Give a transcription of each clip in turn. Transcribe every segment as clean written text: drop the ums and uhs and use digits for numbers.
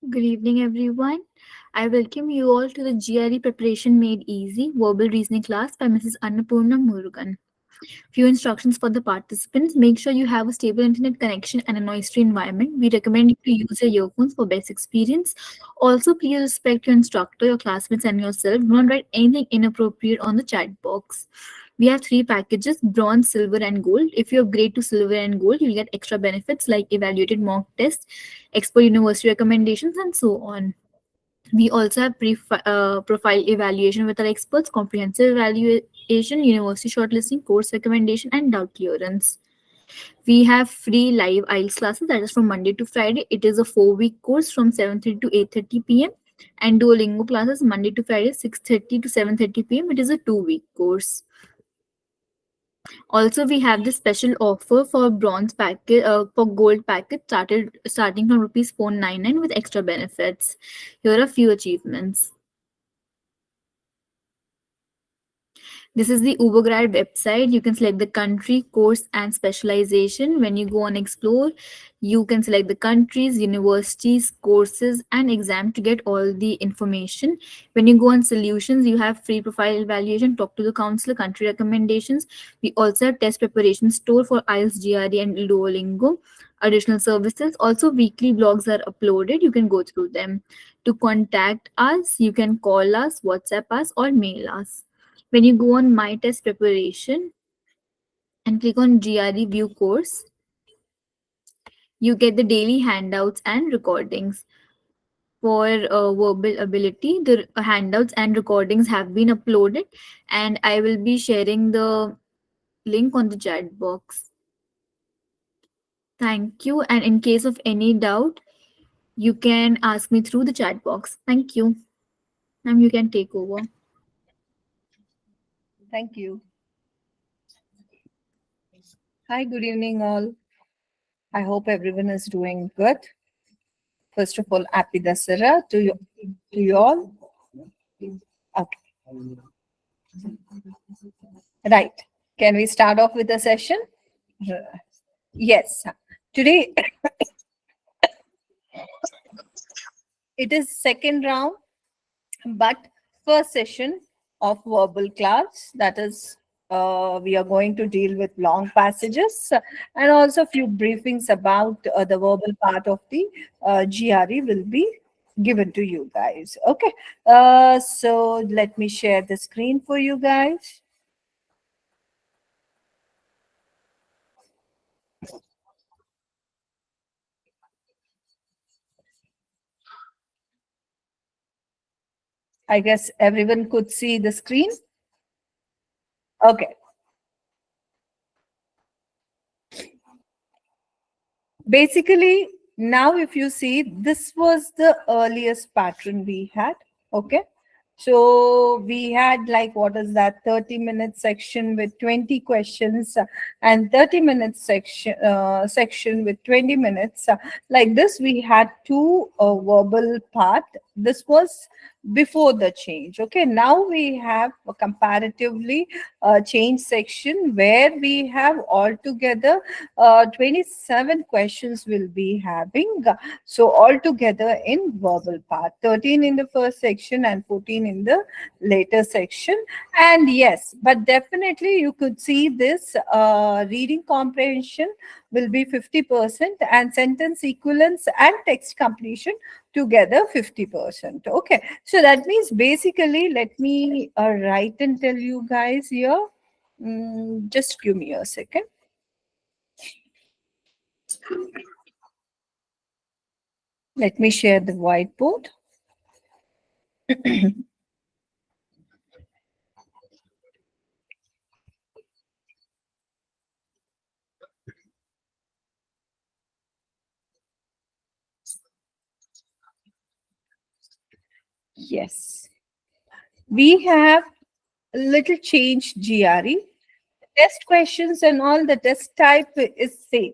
Good evening, everyone. I welcome you all to the GRE Preparation Made Easy Verbal Reasoning class by Mrs. Annapurna Murugan. Few instructions for the participants. Make sure you have a stable internet connection and a noise-free environment. We recommend you to use your earphones for best experience. Also, please respect your instructor, your classmates, and yourself. Do not write anything inappropriate on the chat box. We have three packages: bronze, silver, and gold. If you upgrade to silver and gold, you'll get extra benefits like evaluated mock tests, expert university recommendations, and so on. We also have profile evaluation with our experts, comprehensive evaluation, university shortlisting, course recommendation, and doubt clearance. We have free live IELTS classes that is from Monday to Friday. It is a 4-week course from 7:30 to 8:30 p.m. And Duolingo classes Monday to Friday, 6:30 to 7:30 p.m. It is a 2-week course. Also, we have this special offer for bronze packet for gold packet starting from rupees 499 with extra benefits. Here are a few achievements. This is the Ubergrad website. You can select the country, course, and specialization. When you go on Explore, you can select the countries, universities, courses, and exam to get all the information. When you go on Solutions, you have free profile evaluation, talk to the counselor, country recommendations. We also have test preparation store for IELTS, GRE, and Duolingo. Additional services. Also, weekly blogs are uploaded. You can go through them. To contact us, you can call us, WhatsApp us, or mail us. When you go on My Test Preparation and click on GRE View Course, you get the daily handouts and recordings. For verbal ability, the handouts and recordings have been uploaded, and I will be sharing the link on the chat box. Thank you. And in case of any doubt, you can ask me through the chat box. Thank you. Ma'am, you can take over. Thank you. Hi, good evening, all. I hope everyone is doing good. First of all, happy Dasara to you all. Okay, right. Can we start off with the session? Yes. Today it is second round, but first session of verbal class. That is, we are going to deal with long passages and also a few briefings about the verbal part of the GRE will be given to you guys. Okay. So let me share the screen for you guys. I guess everyone could see the screen. Okay. Basically, now if you see, this was the earliest pattern we had. Okay. So we had like, what is that, 30-minute section with 20 questions and 30-minute section with 20 minutes. Like this, we had two verbal part. This was before the change. Okay, now we have a comparatively change section where we have altogether 27 questions will be having. So altogether in verbal part, 13 in the first section and 14 in the later section. And yes, but definitely you could see this reading comprehension will be 50% and sentence equivalence and text completion together 50%. Okay, so that means basically, let me write and tell you guys here. Just give me a second. Let me share the whiteboard. Yes. We have a little change GRE. Test questions and all the test type is same.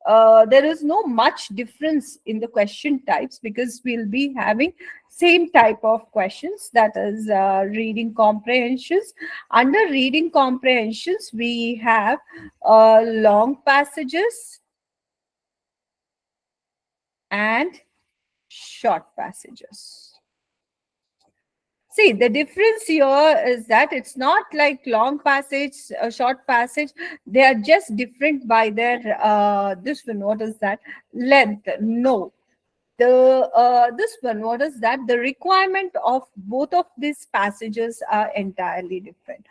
There is no much difference in the question types because we'll be having same type of questions, that is reading comprehensions. Under reading comprehensions, we have long passages and short passages. See, the difference here is that it's not like long passage, a short passage. They are just different by their this one. What is that? Length. No. This one, what is that? The requirement of both of these passages are entirely different.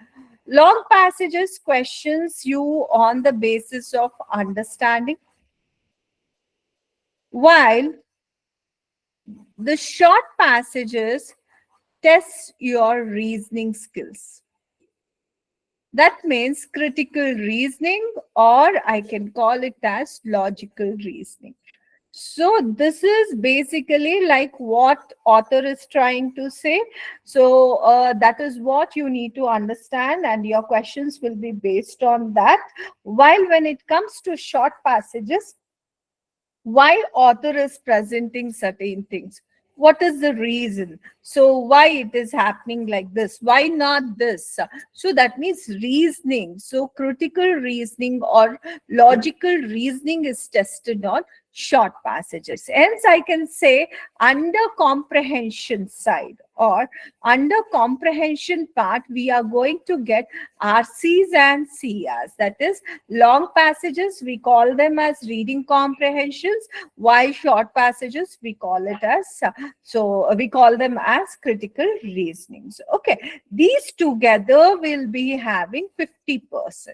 Long passages questions you on the basis of understanding, while the short passages test your reasoning skills. That means critical reasoning, or I can call it as logical reasoning. So this is basically like what author is trying to say. So that is what you need to understand, and your questions will be based on that. While when it comes to short passages, why author is presenting certain things, what is the reason, so why it is happening like this, why not this, so that means reasoning. So critical reasoning or logical reasoning is tested on short passages. Hence I can say under comprehension side or under comprehension part, we are going to get RCs and CRs. That is, long passages we call them as reading comprehensions, while short passages we call it as we call them as critical reasonings. Okay, these together will be having 50%,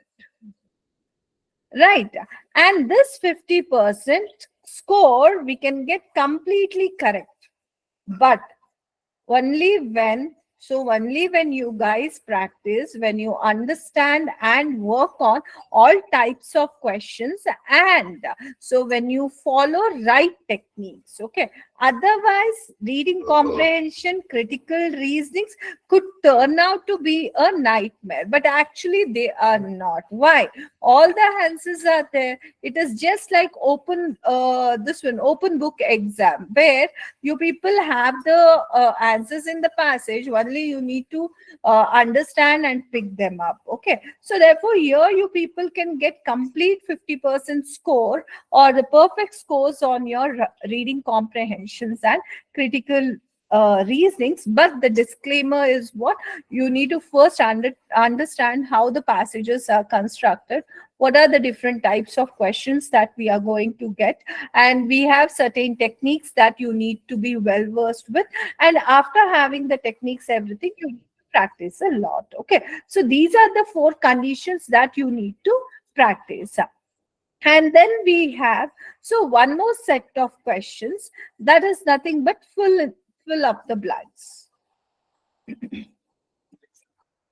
right? And this 50% score we can get completely correct, but only when you guys practice, when you understand and work on all types of questions, and so when you follow right techniques. Okay, otherwise reading comprehension, critical reasonings could turn out to be a nightmare, but actually they are not. Why? All the answers are there. It is just like open book exam, where you people have the answers in the passage, only you need to understand and pick them up. Okay, so therefore here you people can get complete 50% score or the perfect scores on your reading comprehensions and critical reasonings. But the disclaimer is what you need to first understand how the passages are constructed, what are the different types of questions that we are going to get, and we have certain techniques that you need to be well versed with. And after having the techniques, everything, you need to practice a lot. Okay, so these are the 4 conditions that you need to practice. And then we have one more set of questions, that is nothing but fill up the blanks.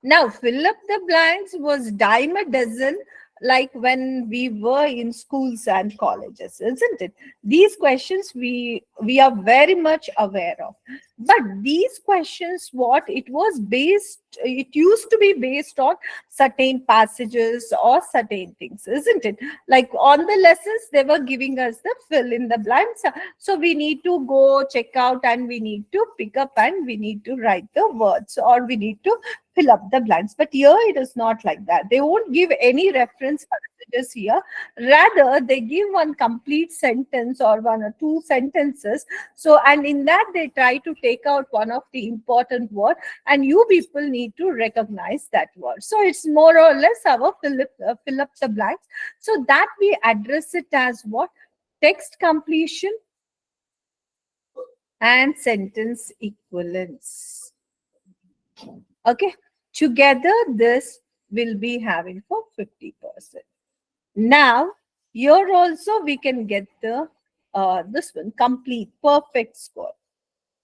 Now, fill up the blanks was dime a dozen, like when we were in schools and colleges, isn't it? These questions we are very much aware of. But these questions, what it was based, it used to be based on certain passages or certain things, isn't it? Like on the lessons, they were giving us the fill in the blanks. So we need to go check out and we need to pick up and we need to write the words, or we need to fill up the blanks. But here it is not like that. They won't give any reference passages here. Rather, they give one complete sentence or 1 or 2 sentences. So, and in that they try to take out one of the important word, and you people need to recognize that word. So it's more or less our fill up the blanks. So that we address it as what? Text completion and sentence equivalence. Okay, together this will be having for 50%. Now here also we can get the this one complete perfect score.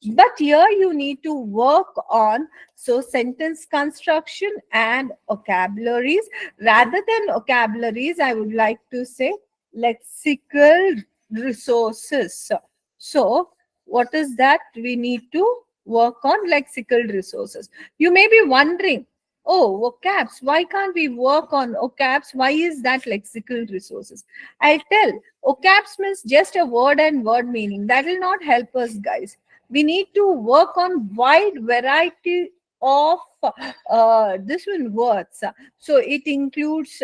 But here you need to work on sentence construction and vocabularies. Rather than vocabularies, I would like to say lexical resources. So what is that? We need to work on lexical resources. You may be wondering, oh, vocabs, why can't we work on vocabs? Why is that lexical resources? I'll tell, vocabs means just a word and word meaning. That will not help us, guys. We need to work on wide variety of this one words. So it includes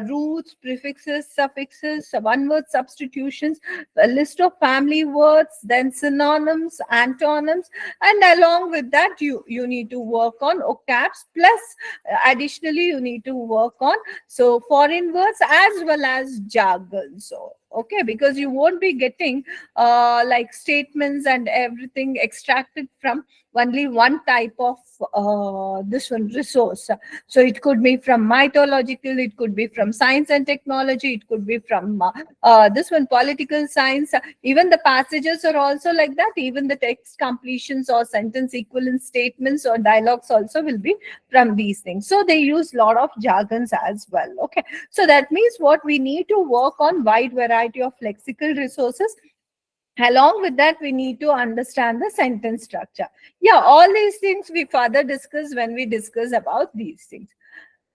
roots, prefixes, suffixes, one word substitutions, a list of family words, then synonyms, antonyms, and along with that, you need to work on vocabs. Plus, additionally, you need to work on so foreign words as well as jargon. So okay, because you won't be getting like statements and everything extracted from only one type of this one resource. So it could be from mythological, it could be from science and technology, it could be from this one political science. Even the passages are also like that. Even the text completions or sentence equivalent statements or dialogues also will be from these things. So they use a lot of jargons as well. Okay, so that means what we need to work on wide variety of lexical resources. Along with that, we need to understand the sentence structure. Yeah, all these things we further discuss when we discuss about these things.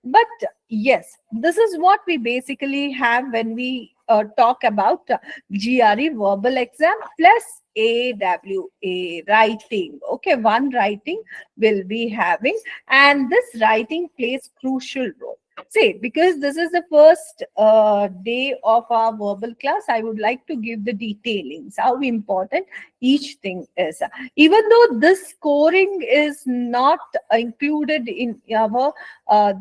But yes, this is what we basically have when we talk about GRE verbal exam plus AWA writing. Okay, one writing will be having, and this writing plays crucial role. See, because this is the first day of our verbal class, I would like to give the detailings, how important each thing is. Even though this scoring is not included in our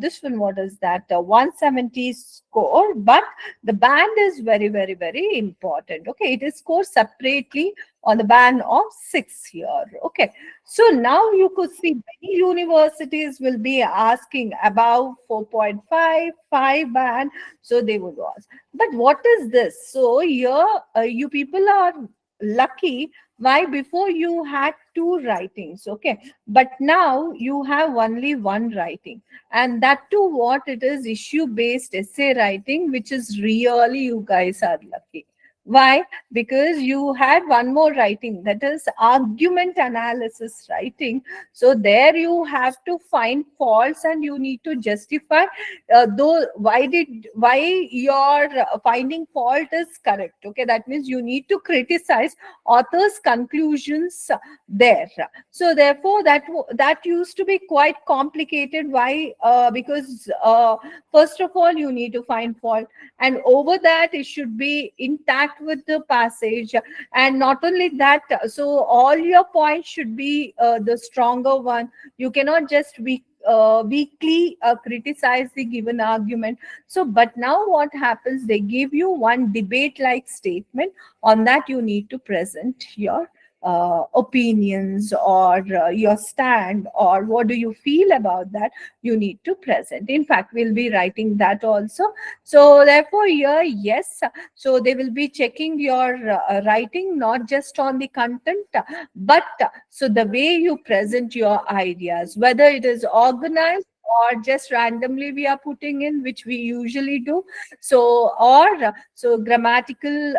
this one, what is that? 170 score, but the band is very, very, very important. Okay, it is scored separately on the band of 6 here. Okay, so now you could see many universities will be asking about 4.5, 5 band. So they would ask. But what is this? So here, you people are lucky. Why? Before you had two writings. Okay, but now you have only one writing, and that too what it is, issue based essay writing, which is really, you guys are lucky. Why? Because you had one more writing, that is argument analysis writing. So there you have to find faults and you need to justify though why your finding fault is correct. Okay, that means you need to criticize author's conclusions there. So therefore that used to be quite complicated. Why? Because first of all you need to find fault, and over that it should be intact with the passage. And not only that, so all your points should be the stronger one. You cannot just weakly criticize the given argument. So but now what happens, they give you one debate like statement. On that you need to present your opinions or your stand, or what do you feel about that, you need to present. In fact, we'll be writing that also. So therefore here, yes, so they will be checking your writing not just on the content, but so the way you present your ideas, whether it is organized or just randomly we are putting in, which we usually do. So or so grammatical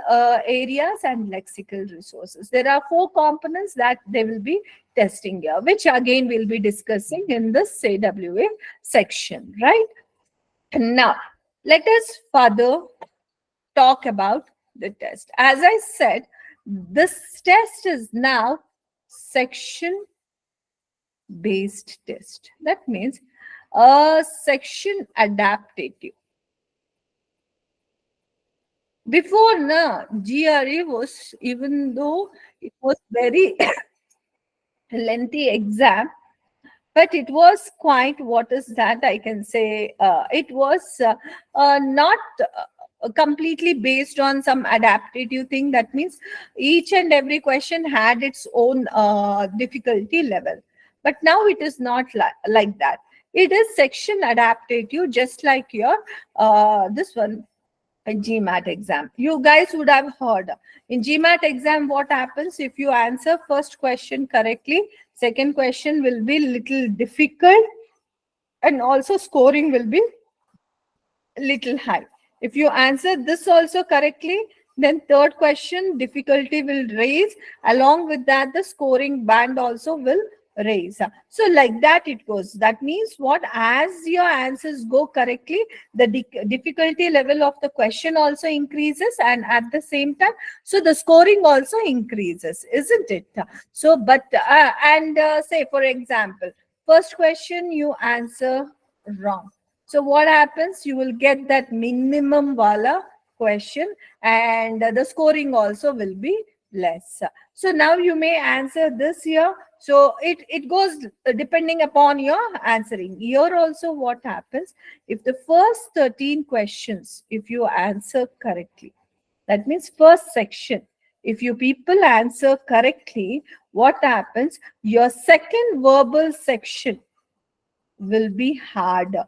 areas and lexical resources, there are four components that they will be testing here, which again we'll be discussing in this AWA section, right? Now let us further talk about the test. As I said, this test is now section based test. That means a section adaptative. Before now, GRE was, even though it was very lengthy exam, but it was quite, what is that I can say, it was not completely based on some adaptive thing. That means each and every question had its own difficulty level, but now it is not like that. It is section adaptive, just like your this one, a GMAT exam. You guys would have heard in GMAT exam what happens if you answer first question correctly, second question will be little difficult, and also scoring will be little high. If you answer this also correctly, then third question difficulty will raise. Along with that, the scoring band also will raise. So like that it goes. That means what? As your answers go correctly, the difficulty level of the question also increases, and at the same time, so the scoring also increases, isn't it? So, but and say for example, First question you answer wrong. So what happens? You will get that minimum wala question, and the scoring also will be less. So now you may answer this here. So it goes depending upon your answering. Here also what happens, if the first 13 questions, if you answer correctly, that means first section, if you people answer correctly, what happens? Your second verbal section will be harder.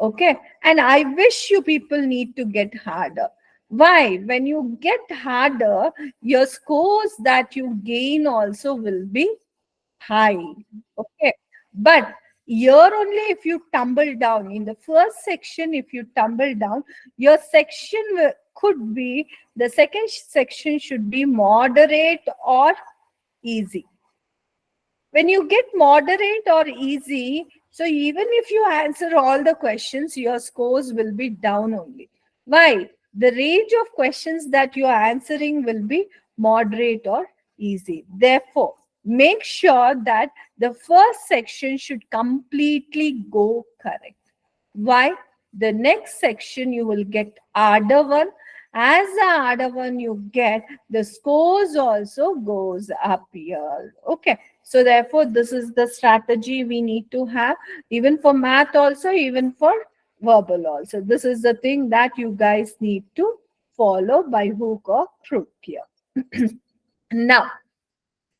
Okay. And I wish you people need to get harder. Why? When you get harder, your scores that you gain also will be high. Okay. But here only, if you tumble down in the first section, if you tumble down, your section could be, the second section should be moderate or easy. When you get moderate or easy, so even if you answer all the questions, your scores will be down only. Why? The range of questions that you are answering will be moderate or easy. Therefore, make sure that the first section should completely go correct. Why? The next section you will get harder one. As the harder one you get, the scores also goes up here. Okay. So therefore, this is the strategy we need to have, even for math also, even for verbal also. This is the thing that you guys need to follow by hook or crook here. Now,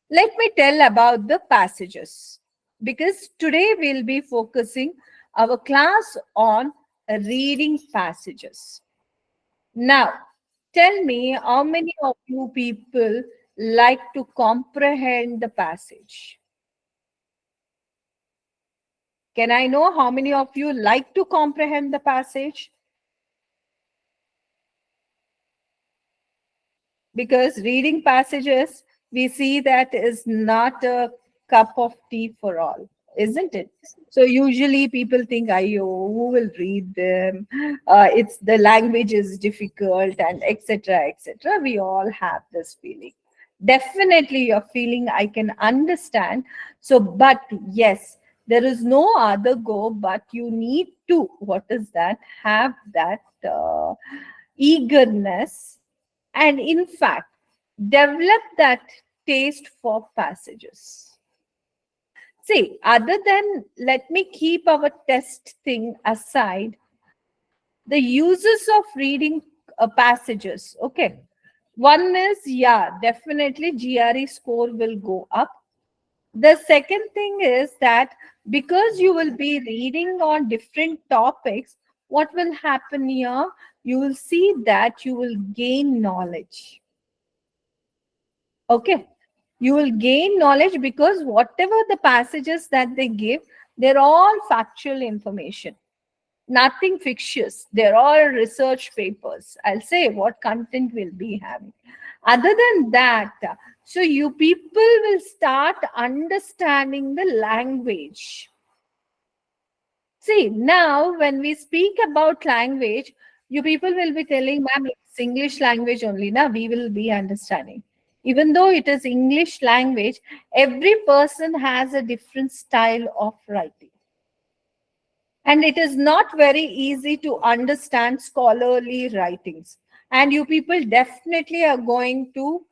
let me tell about the passages, because today we'll be focusing our class on reading passages. Now, tell me how many of you people like to comprehend the passage? Can I know how many of you like to comprehend the passage? Because reading passages, we see that is not a cup of tea for all, isn't it? So usually people think, "Ayo, who will read them? It's the language is difficult," and etc. etc. We all have this feeling. Definitely, your feeling I can understand. So, but yes, there is no other go, but you need to, what is that? Have that eagerness, and in fact develop that taste for passages. See, other than, let me keep our test thing aside, the uses of reading passages. Okay, one is, yeah, definitely GRE score will go up. The second thing is that because you will be reading on different topics, what will happen here? You will see that you will gain knowledge. Okay. You will gain knowledge because whatever the passages that they give, they're all factual information, nothing fictitious. They're all research papers. I'll say what content we'll be having. Other than that, so you people will start understanding the language. See, now when we speak about language, you people will be telling, "Ma'am, it's English language only, na, we will be understanding." Even though it is English language, every person has a different style of writing. And it is not very easy to understand scholarly writings. And you people definitely are going to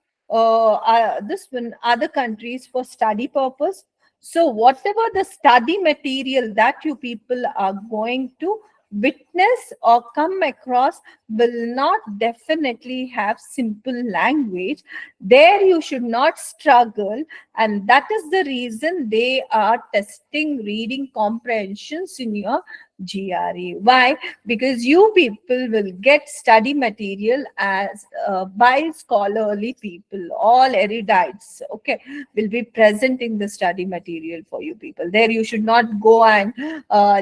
this one other countries for study purpose. So whatever the study material that you people are going to witness or come across will not definitely have simple language. There you should not struggle, and that is the reason they are testing reading comprehensions in your GRE. Why? Because you people will get study material as by scholarly people, all erudites, okay, will be presenting the study material for you people. There you should not go and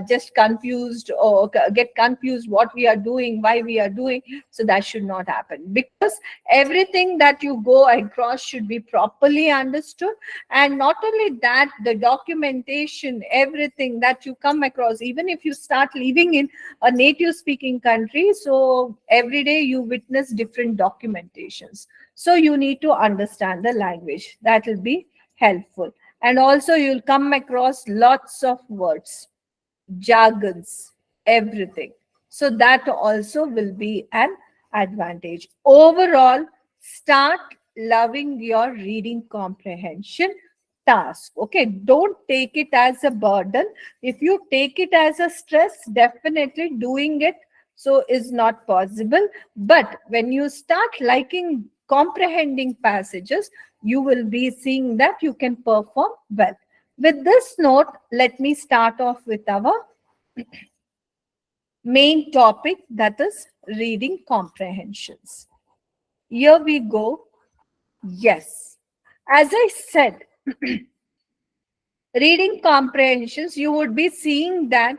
just confused or get confused what we are doing, why we are doing. So that should not happen, because everything that you go across should be properly understood. And not only that, the documentation, everything that you come across, even if you start living in a native speaking country, so every day you witness different documentations. So you need to understand the language. That will be helpful. And also you'll come across lots of words, jargons, everything. So that also will be an advantage. Overall, start loving your reading comprehension task. Okay, don't take it as a burden. If you take it as a stress, definitely doing it so is not possible. But when you start liking comprehending passages, you will be seeing that you can perform well. With this note, let me start off with our main topic, that is reading comprehensions. Here we go. Yes. As I said, reading comprehensions, you would be seeing that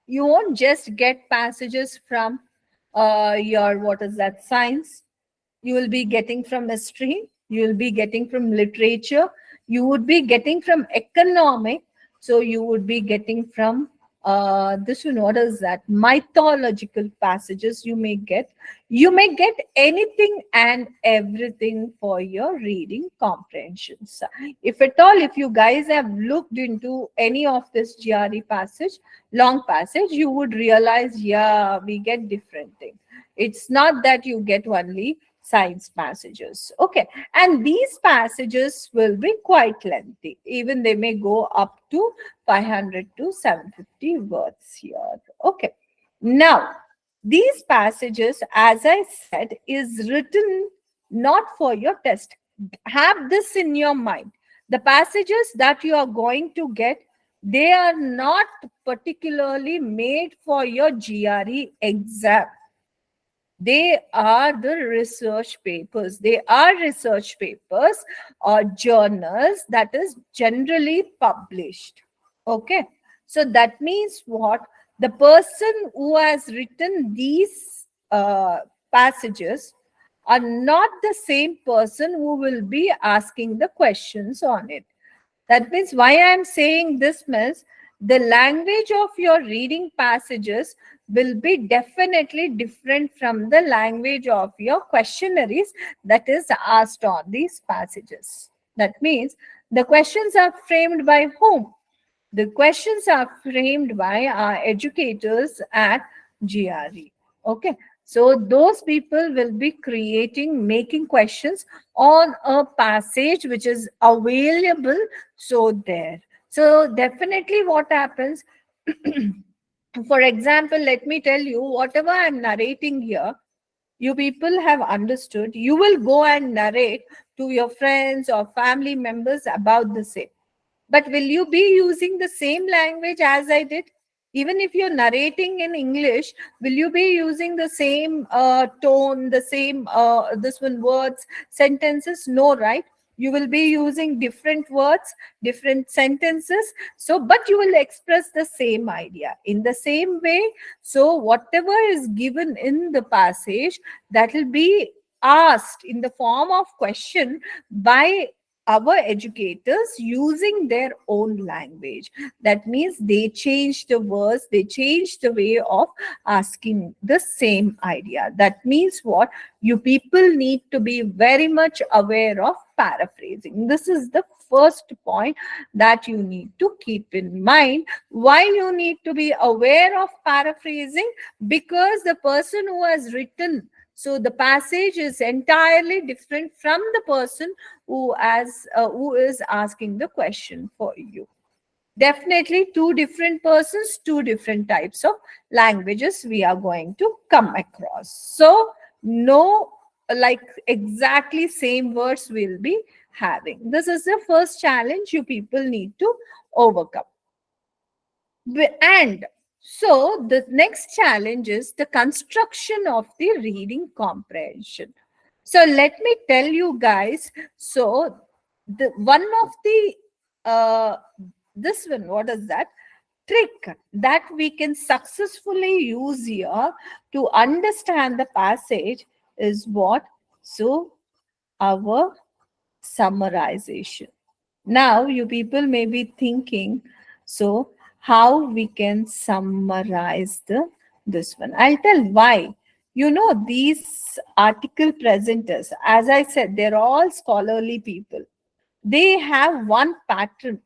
you won't just get passages from your, what is that, science. You will be getting from history, you will be getting from literature, you would be getting from economic, so you would be getting from this one, what is that, mythological passages. You may get anything and everything for your reading comprehensions. If at all, if you guys have looked into any of this GRE passage, long passage, you would realize, yeah, we get different things. It's not that you get only science passages. Okay. And these passages will be quite lengthy. Even they may go up to 500 to 750 words here. Okay. Now, these passages, as I said, is written not for your test. Have this in your mind. The passages that you are going to get, they are not particularly made for your GRE exam. They are the research papers. They are research papers or journals that is generally published. Okay. So that means what? The person who has written these passages are not the same person who will be asking the questions on it. That means why I am saying this means the language of your reading passages will be definitely different from the language of your questionnaires that is asked on these passages. That means the questions are framed by whom? The questions are framed by our educators at GRE. Okay. So those people will be making questions on a passage which is available. So there. So definitely what happens, for example, let me tell you, whatever I'm narrating here, you people have understood. You will go and narrate to your friends or family members about the same. But will you be using the same language as I did? Even if you're narrating in English, will you be using the same tone, the same this one words, sentences? No, right? You will be using different words, different sentences. So, but you will express the same idea in the same way. So, whatever is given in the passage, that will be asked in the form of question by our educators using their own language. That means they change the words, they change the way of asking the same idea. That means what? You people need to be very much aware of paraphrasing. This is the first point that you need to keep in mind. Why you need to be aware of paraphrasing? Because the person who has written, so the passage is entirely different from the person who is asking the question for you. Definitely two different persons, two different types of languages we are going to come across. So no, like exactly same words we'll be having. This is the first challenge you people need to overcome. And so the next challenge is the construction of the reading comprehension. So let me tell you guys. So the one of the this one, what is that? Trick that we can successfully use here to understand the passage is what? So our summarization. Now, you people may be thinking, so how we can summarize this one? I'll tell why. You know, these article presenters, as I said, they're all scholarly people. they have one pattern,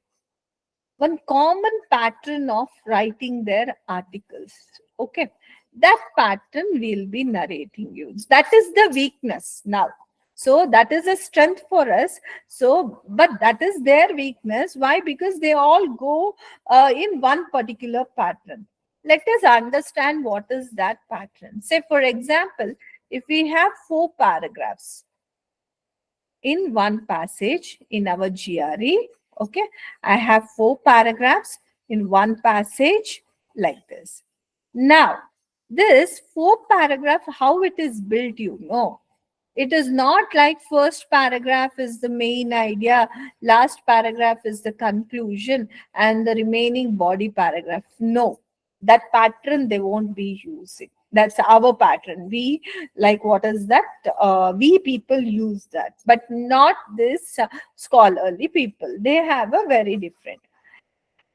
one common pattern of writing their articles. Okay. That pattern will be narrating you. That is the weakness now. So that is a strength for us. So, but that is their weakness. Why? Because they all go in one particular pattern. Let us understand what is that pattern. Say, for example, if we have 4 paragraphs in one passage in our GRE. Okay, I have 4 paragraphs in one passage like this. Now, this 4 paragraph, how it is built, you know. It is not like first paragraph is the main idea, last paragraph is the conclusion, and the remaining body paragraph. No, that pattern they won't be using. That's our pattern. We, like, what is that? We people use that, but not this scholarly people. They have a very different.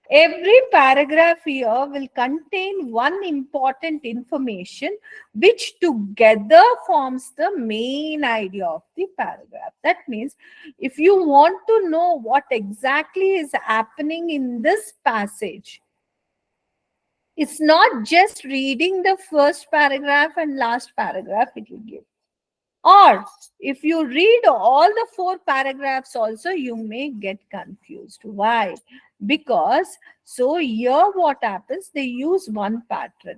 Every paragraph here will contain one important information which together forms the main idea of the paragraph. That means if you want to know what exactly is happening in this passage, it's not just reading the first paragraph and last paragraph it will give. Or if you read all the 4 paragraphs also, you may get confused. Why? Because so here what happens, they use one pattern.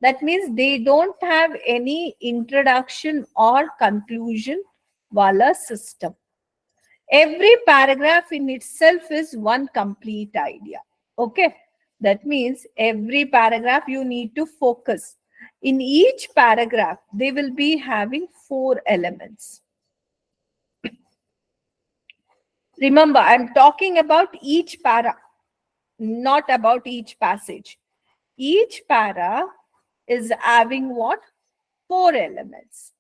That means they don't have any introduction or conclusion wala system. Every paragraph in itself is one complete idea. Okay. That means every paragraph you need to focus. In each paragraph, they will be having 4 elements. Remember, I'm talking about each para, not about each passage. Each para is having what? 4 elements.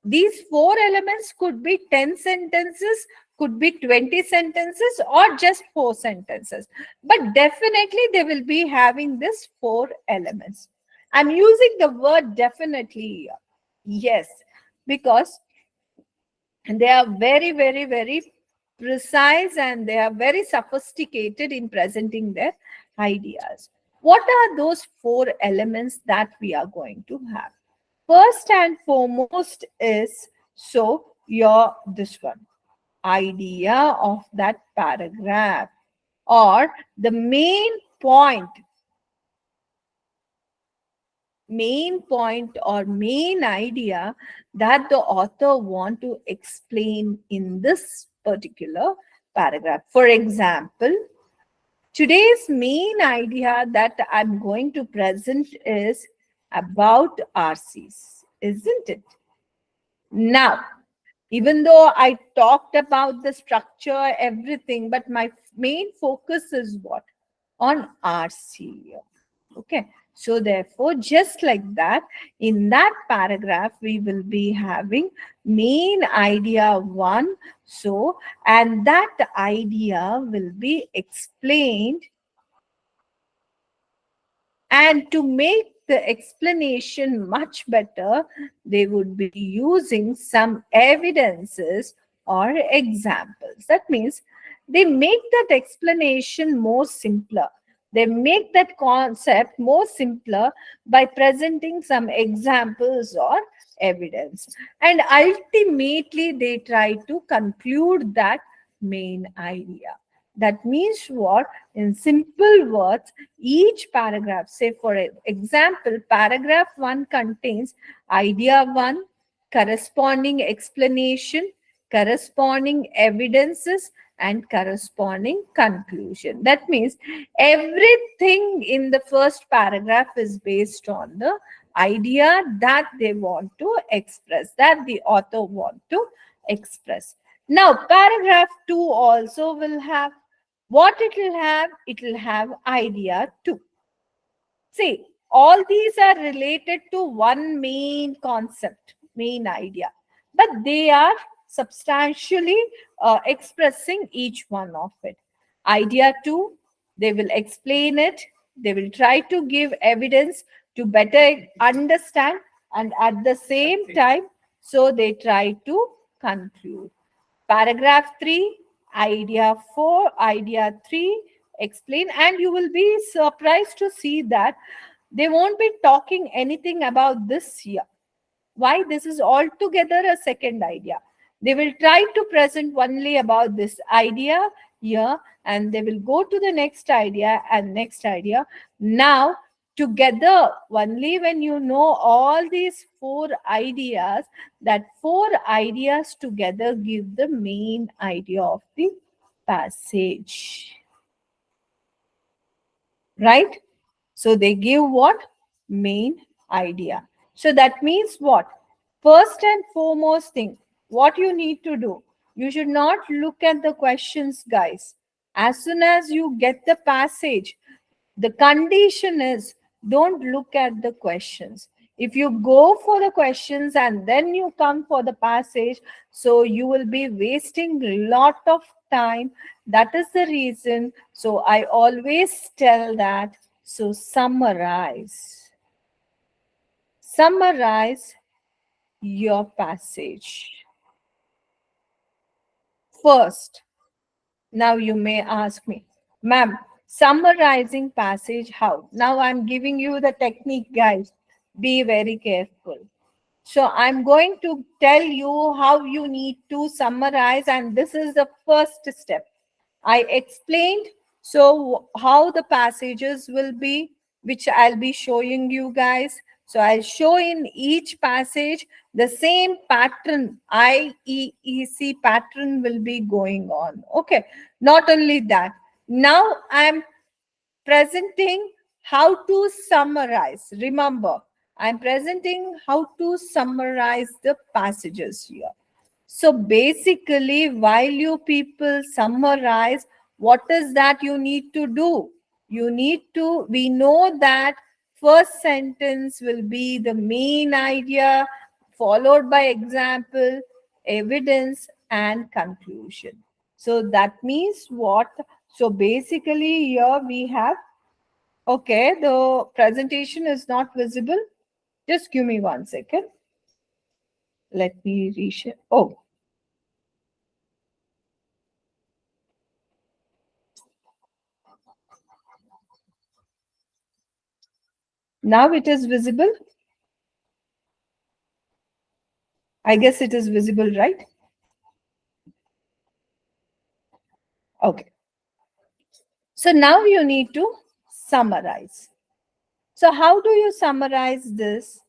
These 4 elements could be 10 sentences, could be 20 sentences, or just 4 sentences. But definitely they will be having this 4 elements. I'm using the word definitely here. Yes, because they are very, very, very precise and they are very sophisticated in presenting their ideas. What are those 4 elements that we are going to have? First and foremost is, so your this one, idea of that paragraph, or the main point or main idea that the author want to explain in this particular paragraph. For example, today's main idea that I'm going to present is about RCs, isn't it? Now, even though I talked about the structure, everything, but my main focus is what? On RC. Okay. So therefore, just like that, in that paragraph, we will be having main idea 1. So, and that idea will be explained, and to make the explanation much better, they would be using some evidences or examples. That means they make that explanation more simpler. They make that concept more simpler by presenting some examples or evidence. And ultimately, they try to conclude that main idea. That means what? In simple words, each paragraph, say for example, paragraph 1 contains idea 1, corresponding explanation, corresponding evidences, and corresponding conclusion. That means everything in the first paragraph is based on the idea that they want to express, that the author want to express. Now, paragraph 2 also will have what it will have? It will have idea 2. See, all these are related to one main concept, main idea, but they are substantially expressing each one of it. Idea 2, they will explain it, they will try to give evidence to better understand, and at the same time, so they try to conclude. Paragraph 3, idea 4, idea 3, explain, and you will be surprised to see that they won't be talking anything about this here. Why? This is altogether a second idea. They will try to present only about this idea here, and they will go to the next idea and next idea. Now, together, only when you know all these four ideas, that four ideas together give the main idea of the passage. Right? So they give what? Main idea. So that means what? First and foremost thing, what you need to do, you should not look at the questions, guys. As soon as you get the passage, the condition is don't look at the questions. If you go for the questions and then you come for the passage, so you will be wasting a lot of time. That is the reason. So I always tell that. So summarize your passage first. Now you may ask me, ma'am, summarizing passage how? Now I'm giving you the technique, guys. Be very careful. So I'm going to tell you how you need to summarize, and this is the first step. I explained so how the passages will be, which I'll be showing you guys. So I'll show in each passage the same pattern, IEEC pattern will be going on. Okay. Not only that, now I'm presenting how to summarize. Remember, I'm presenting how to summarize the passages here. So basically, while you people summarize, what is that you need to do? You need to, we know that first sentence will be the main idea, followed by example, evidence, and conclusion. So that means what? So basically, here we have, okay, the presentation is not visible. Just give me 1 second. Let me reshare. Oh, now it is visible. I guess it is visible, right? Okay. So now you need to summarize. So how do you summarize this?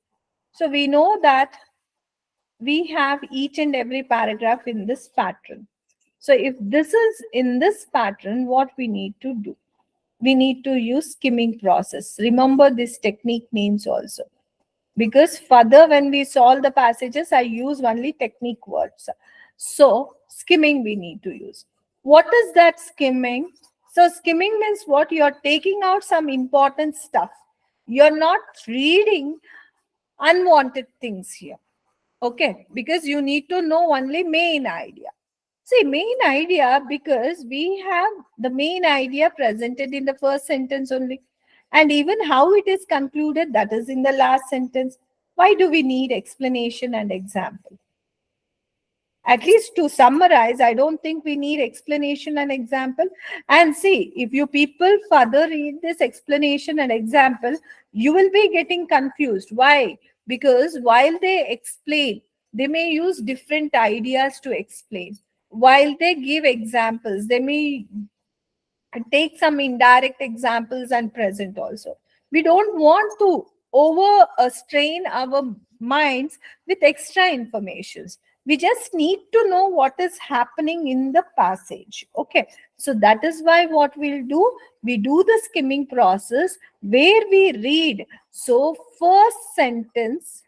So we know that we have each and every paragraph in this pattern. So if this is in this pattern, what we need to do? We need to use skimming process. Remember this technique names also. Because further when we solve the passages, I use only technique words. So skimming we need to use. What is that skimming? So skimming means what? You're taking out some important stuff. You're not reading unwanted things here. Okay, because you need to know only main idea. See, main idea, because we have the main idea presented in the first sentence only. And even how it is concluded, that is in the last sentence. Why do we need explanation and example? At least to summarize, I don't think we need explanation and example. And see, if you people further read this explanation and example, you will be getting confused. Why? Because while they explain, they may use different ideas to explain. While they give examples, they may take some indirect examples and present also. We don't want to over strain our minds with extra informations. We just need to know what is happening in the passage. Okay, so that is why what we'll do, we do the skimming process where we read. So first sentence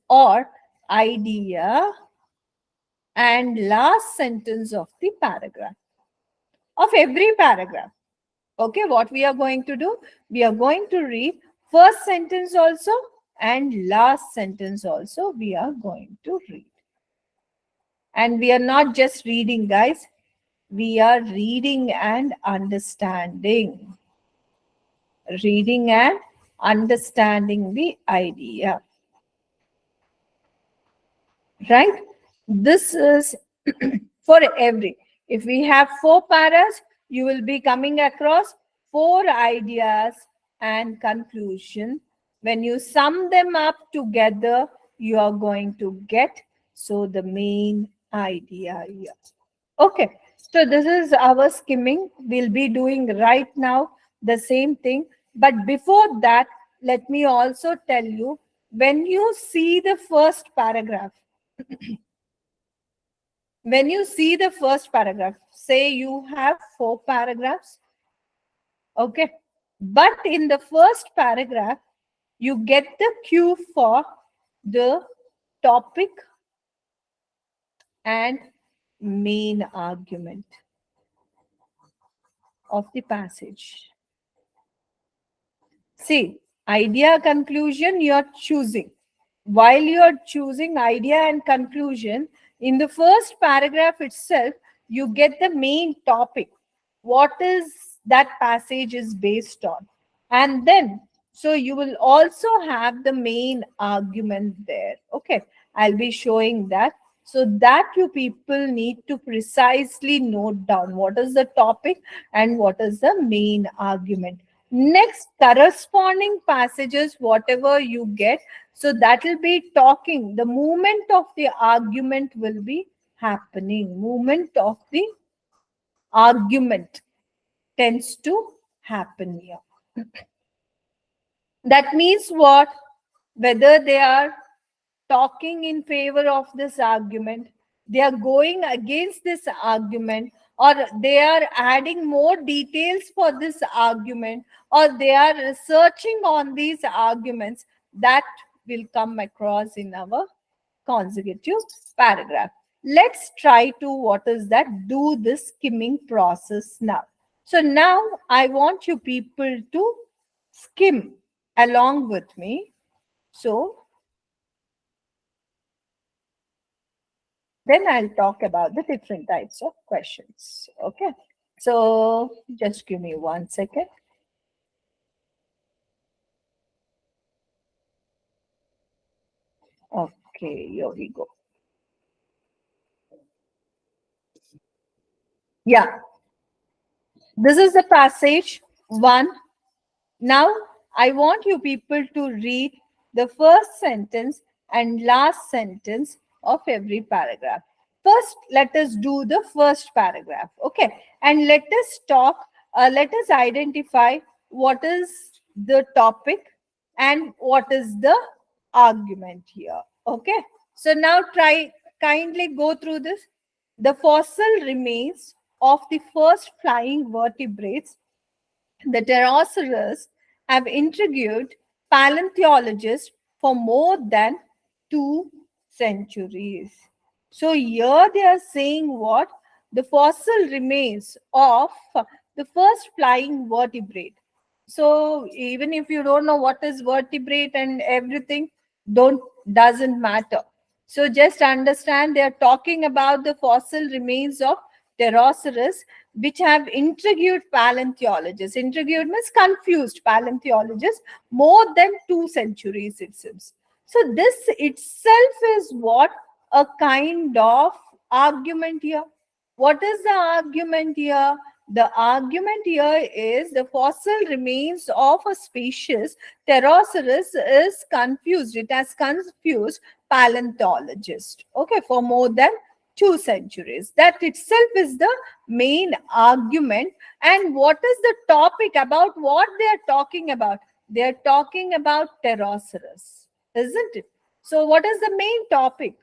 or idea and last sentence of the paragraph, of every paragraph. Okay, what we are going to do? We are going to read first sentence also and last sentence also we are going to read. And we are not just reading, guys. We are reading and understanding. Reading and understanding the idea. Right? This is for every. If we have four paras, you will be coming across four ideas and conclusion. When you sum them up together, you are going to get so the main idea here. Okay, so this is our skimming. We'll be doing right now the same thing. But before that, let me also tell you, when you see the first paragraph, when you see the first paragraph, say you have four paragraphs, okay, but in the first paragraph, you get the cue for the topic and main argument of the passage. See, idea, conclusion, you're choosing. While you're choosing idea and conclusion, in the first paragraph itself, you get the main topic. What is that passage is based on? And then, so you will also have the main argument there. Okay, I'll be showing that. So that you people need to precisely note down what is the topic and what is the main argument. Next, corresponding passages, whatever you get, so that will be talking. The movement of the argument will be happening. Movement of the argument tends to happen here. That means what? Whether they are talking in favor of this argument, they are going against this argument, or they are adding more details for this argument, or they are researching on these arguments, that will come across in our consecutive paragraph. Let's try to, what is that, do this skimming process now. So now I want you people to skim along with me. So then I'll talk about the different types of questions. Okay. So just give me 1 second. Okay, here we go. Yeah, this is the passage one. Now I want you people to read the first sentence and last sentence of every paragraph. First, let us do the first paragraph. Okay. And let us talk, let us identify what is the topic and what is the argument here. Okay. So now kindly go through this. The fossil remains of the first flying vertebrates, the pterosaurs, have intrigued paleontologists for more than 2 centuries. So here they are saying what? The fossil remains of the first flying vertebrate. So even if you don't know what is vertebrate and everything, don't doesn't matter. So just understand they are talking about the fossil remains of pterosaurs, which have intrigued paleontologists. Intrigued means confused paleontologists more than 2 centuries, it seems. So this itself is what? A kind of argument here. What is the argument here? The argument here is the fossil remains of a species, Pterosaurus, is confused. It has confused paleontologists, okay, for more than 2 centuries. That itself is the main argument. And what is the topic about what they are talking about? They are talking about Pterosaurus, isn't it? So what is the main topic?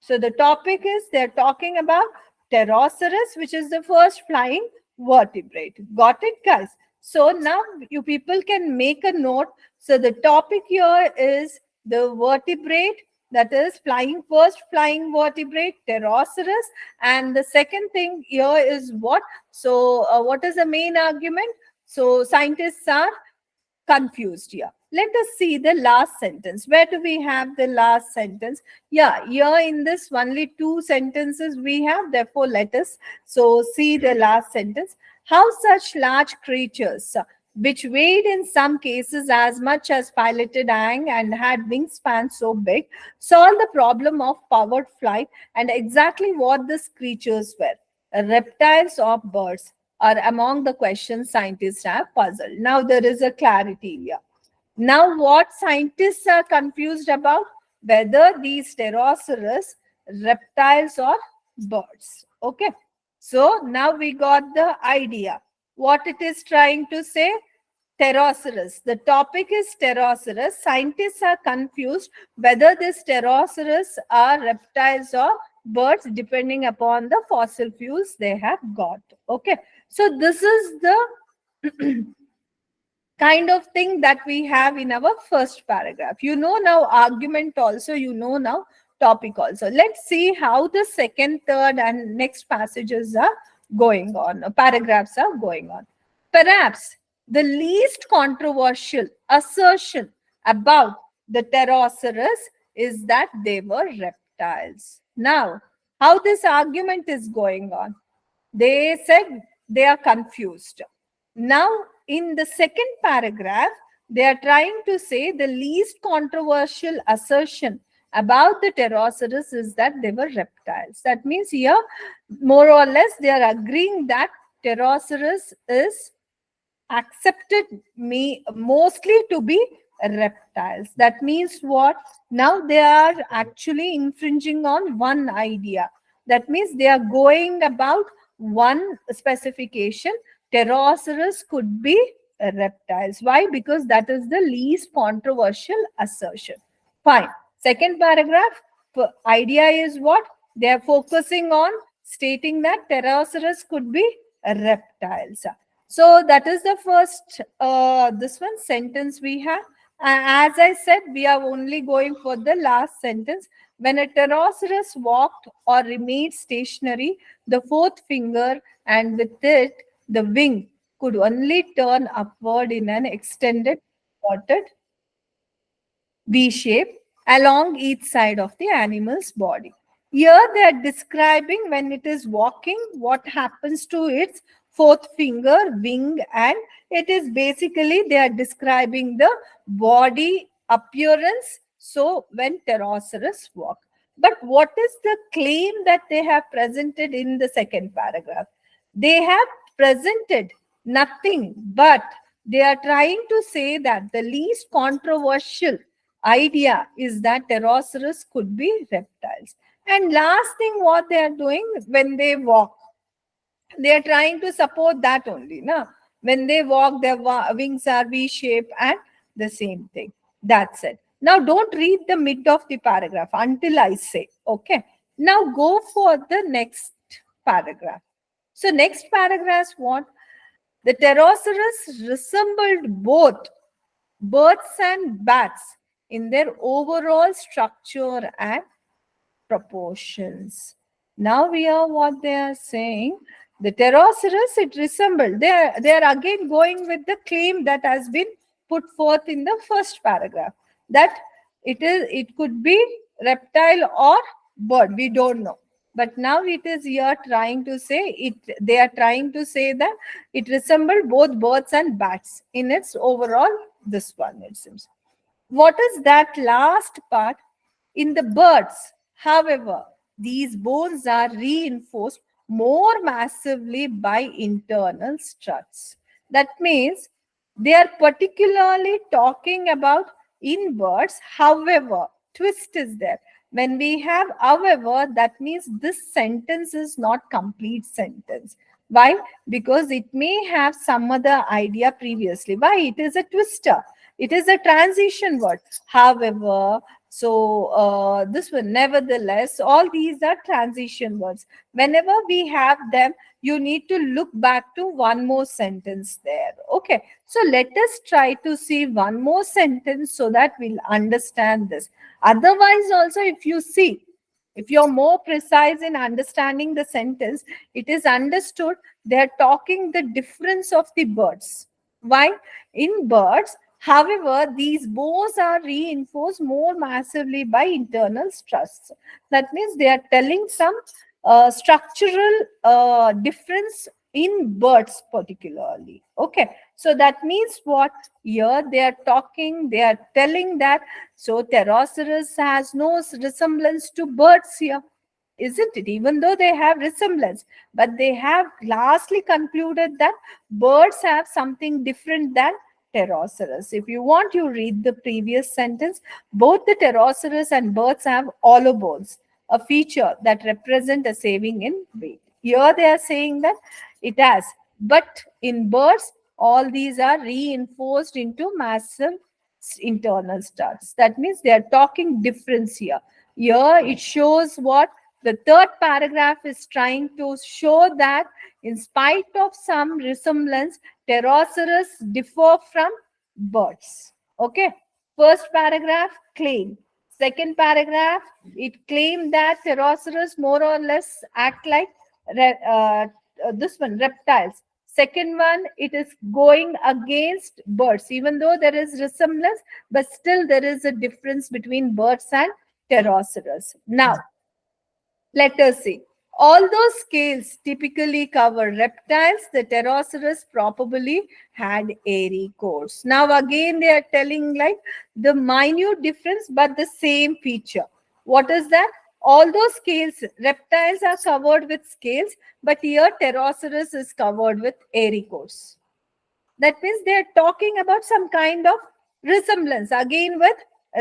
So the topic is they're talking about Pterosaurus, which is the first flying vertebrate. Got it, guys? So now you people can make a note. So the topic here is the vertebrate, that is first flying vertebrate, Pterosaurus. And the second thing here is what? So what is the main argument? So scientists are confused here. Let us see the last sentence. Where do we have the last sentence? Yeah, here in this only 2 sentences we have. Therefore, let us so see the last sentence. How such large creatures which weighed in some cases as much as piloted ang and had wingspan so big, solved the problem of powered flight and exactly what these creatures were, reptiles or birds, are among the questions scientists have puzzled. Now there is a clarity here. Now, what scientists are confused about, whether these pterosaurs, reptiles or birds. Okay. So now we got the idea. What it is trying to say? Pterosaurs. The topic is pterosaurs. Scientists are confused whether these pterosaurs are reptiles or birds depending upon the fossil fuels they have got. Okay. So this is the kind of thing that we have in our first paragraph. You know now argument also, you know now topic also. Let's see how the second, third and next passages are going on, paragraphs are going on. Perhaps the least controversial assertion about the pterosaurs is that they were reptiles. Now, how this argument is going on? They said they are confused. Now, in the second paragraph, they are trying to say the least controversial assertion about the pterosaurs is that they were reptiles. That means here, more or less, they are agreeing that pterosaurs is accepted mostly to be reptiles. That means what? Now they are actually infringing on one idea. That means they are going about one specification. Pterosaurs could be reptiles. Why? Because that is the least controversial assertion. Fine. Second paragraph, idea is what? They are focusing on stating that pterosaurs could be reptiles. So that is the first, this one sentence we have. As I said, we are only going for the last sentence. When a pterosaurus walked or remained stationary, the fourth finger and with it the wing could only turn upward in an extended, dotted V shape along each side of the animal's body. Here they are describing when it is walking, what happens to its fourth finger, wing, and it is basically they are describing the body appearance. So when pterosaurs walk. But what is the claim that they have presented in the second paragraph? They have presented nothing but they are trying to say that the least controversial idea is that pterosaurs could be reptiles. And last thing what they are doing when they walk, they are trying to support that only. No? When they walk, their wings are V-shaped and the same thing. That's it. Now don't read the mid of the paragraph until I say, okay. Now go for the next paragraph. So next paragraph what? The pterosaurs resembled both birds and bats in their overall structure and proportions. Now we are what they are saying. The pterosaurs, it resembled. They are again going with the claim that has been put forth in the first paragraph. That it could be reptile or bird. We don't know. But now it is here trying to say it. They are trying to say that it resembled both birds and bats in its overall. This one it seems. What is that last part? In the birds, however, these bones are reinforced more massively by internal struts. That means they are particularly talking about in birds, however, twist is there. When we have however, that means this sentence is not complete sentence. Why? Because it may have some other idea previously. Why? It is a twister. It is a transition word. However, so this one, nevertheless, all these are transition words. Whenever we have them, you need to look back to one more sentence there. Okay. So let us try to see one more sentence so that we'll understand this. Otherwise, also, if you see, if you're more precise in understanding the sentence, it is understood they're talking the difference of the birds. Why? In birds, however, these bones are reinforced more massively by internal struts. That means they are telling some structural difference in birds particularly. Okay. So that means what? Here they are talking, they are telling that so pterosaurus has no resemblance to birds here, isn't it? Even though they have resemblance, but they have lastly concluded that birds have something different than pterosaurus. If you want, you read the previous sentence. Both the pterosaurus and birds have hollow bones, a feature that represent a saving in weight. Here they are saying that it has, but in birds, all these are reinforced into massive internal studs. That means they are talking difference here. Here it shows what the third paragraph is trying to show, that in spite of some resemblance, pterosaurus differ from birds. Okay. First paragraph, claim. Second paragraph, it claimed that pterosaurus more or less act like this one, reptiles. Second one, it is going against birds. Even though there is resemblance, but still there is a difference between birds and pterosaurus. Now, let us see. Although scales typically cover reptiles, the pterosaurus probably had airy coats. Now again they are telling like the minute difference but the same feature. What is that? Although scales, reptiles are covered with scales, but here pterosaurus is covered with airy coats. That means they are talking about some kind of resemblance again with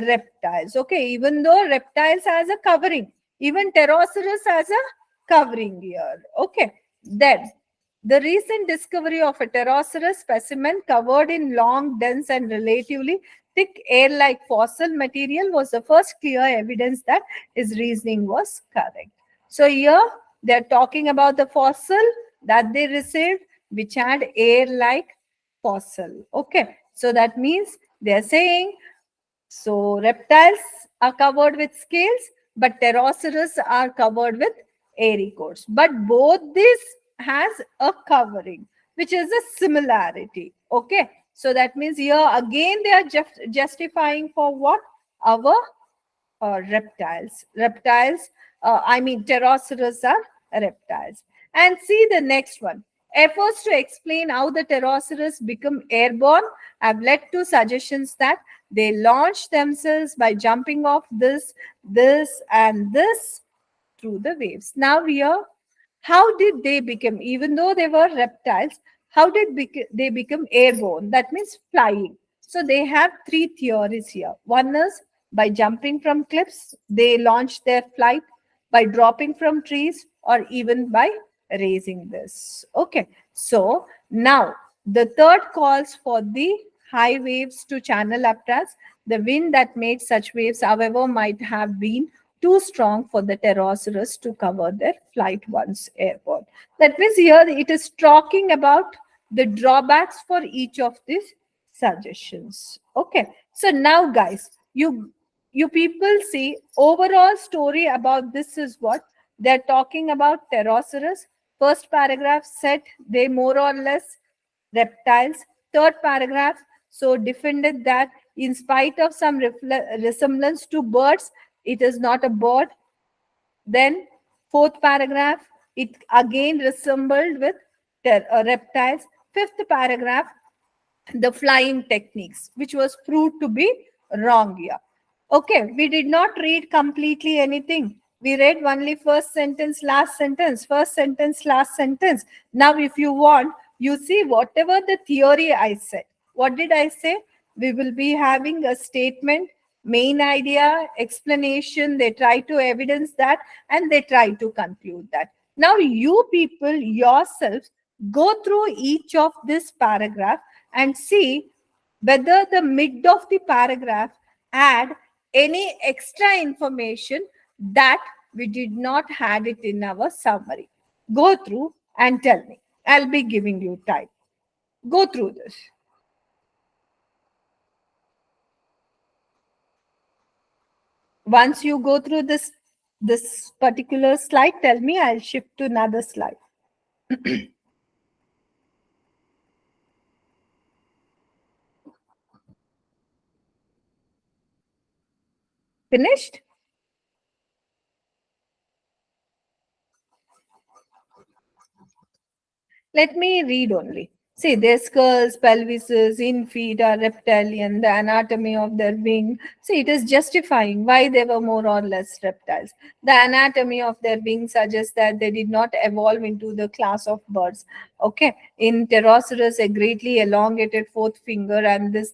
reptiles. Okay, even though reptiles has a covering, even pterosaurus has a covering here. Okay, then the recent discovery of a pterosaurus specimen covered in long, dense, and relatively thick air-like fossil material was the first clear evidence that his reasoning was correct. So here they are talking about the fossil that they received, which had air-like fossil. Okay, so that means they are saying so reptiles are covered with scales, but pterosaurs are covered with airy coats. But both this has a covering, which is a similarity. Okay, so that means here again they are justifying for what? Our reptiles. Reptiles, I mean, pterosaurs are reptiles. And see the next one. Efforts to explain how the pterosaurs become airborne have led to suggestions that they launch themselves by jumping off this, and this through the waves. Now here, how did they become, even though they were reptiles, how did they become airborne? That means flying. So they have three theories here. One is by jumping from cliffs, they launch their flight, by dropping from trees, or even by raising this. Okay. So now the third calls for the high waves to channel upwards. The wind that made such waves, however, might have been too strong for the pterosaurs to cover their flight once airborne. That means here it is talking about the drawbacks for each of these suggestions. Okay. So now guys, you people see overall story about this is what they're talking about pterosaurs. First paragraph said they more or less reptiles. Third paragraph so defended that in spite of some resemblance to birds, it is not a bird. Then fourth paragraph, it again resembled with reptiles. Fifth paragraph, the flying techniques, which was proved to be wrong here. Okay, we did not read completely anything. We read only first sentence, last sentence, first sentence, last sentence. Now, if you want, you see whatever the theory I said. What did I say? We will be having a statement, main idea, explanation. They try to evidence that and they try to conclude that. Now, you people yourselves go through each of this paragraph and see whether the mid of the paragraph add any extra information that we did not had it in our summary. Go through and tell me. I'll be giving you time. Go through this. Once you go through this particular slide, tell me, I'll shift to another slide. Finished? Let me read only. See, their skulls, pelvises, infeet are reptilian, the anatomy of their wing. See, it is justifying why they were more or less reptiles. The anatomy of their wing suggests that they did not evolve into the class of birds. Okay. In Pterosaurus, a greatly elongated fourth finger and this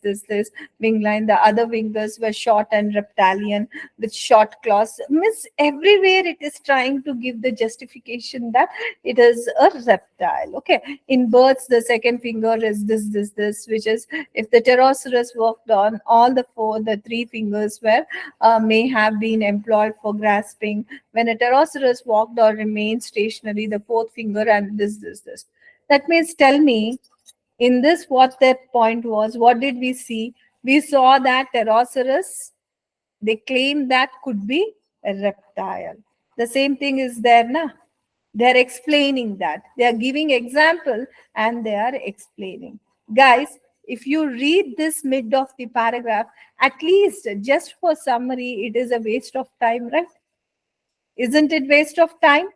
wing line. The other fingers were short and reptilian with short claws. Miss, everywhere it is trying to give the justification that it is a reptile. Okay. In birds, the second finger is this, which is if the pterosaurus worked on all the three fingers were may have been employed for grasping. When a pterosaurus walked or remained stationary, the fourth finger and this. That means, tell me, in this, what that point was, what did we see? We saw that pterosaurus, they claim that could be a reptile. The same thing is there now. They are explaining that. They are giving example and they are explaining. Guys, if you read this mid of the paragraph, at least just for summary, it is a waste of time, right? Isn't it waste of time?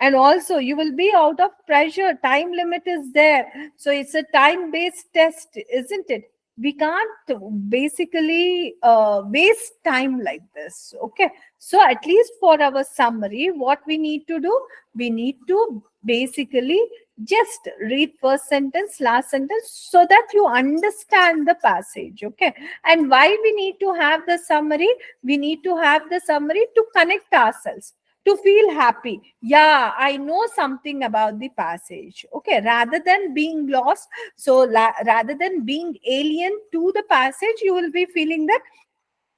And also you will be out of pressure, time limit is there, so it's a time based test, isn't it? We can't basically waste time like this. Okay, so at least for our summary, what we need to do, we need to basically just read first sentence, last sentence, so that you understand the passage. Okay, and why we need to have the summary? We need to have the summary to connect ourselves, to feel happy. Yeah, I know something about the passage. Okay, rather than being lost, so rather than being alien to the passage, you will be feeling that,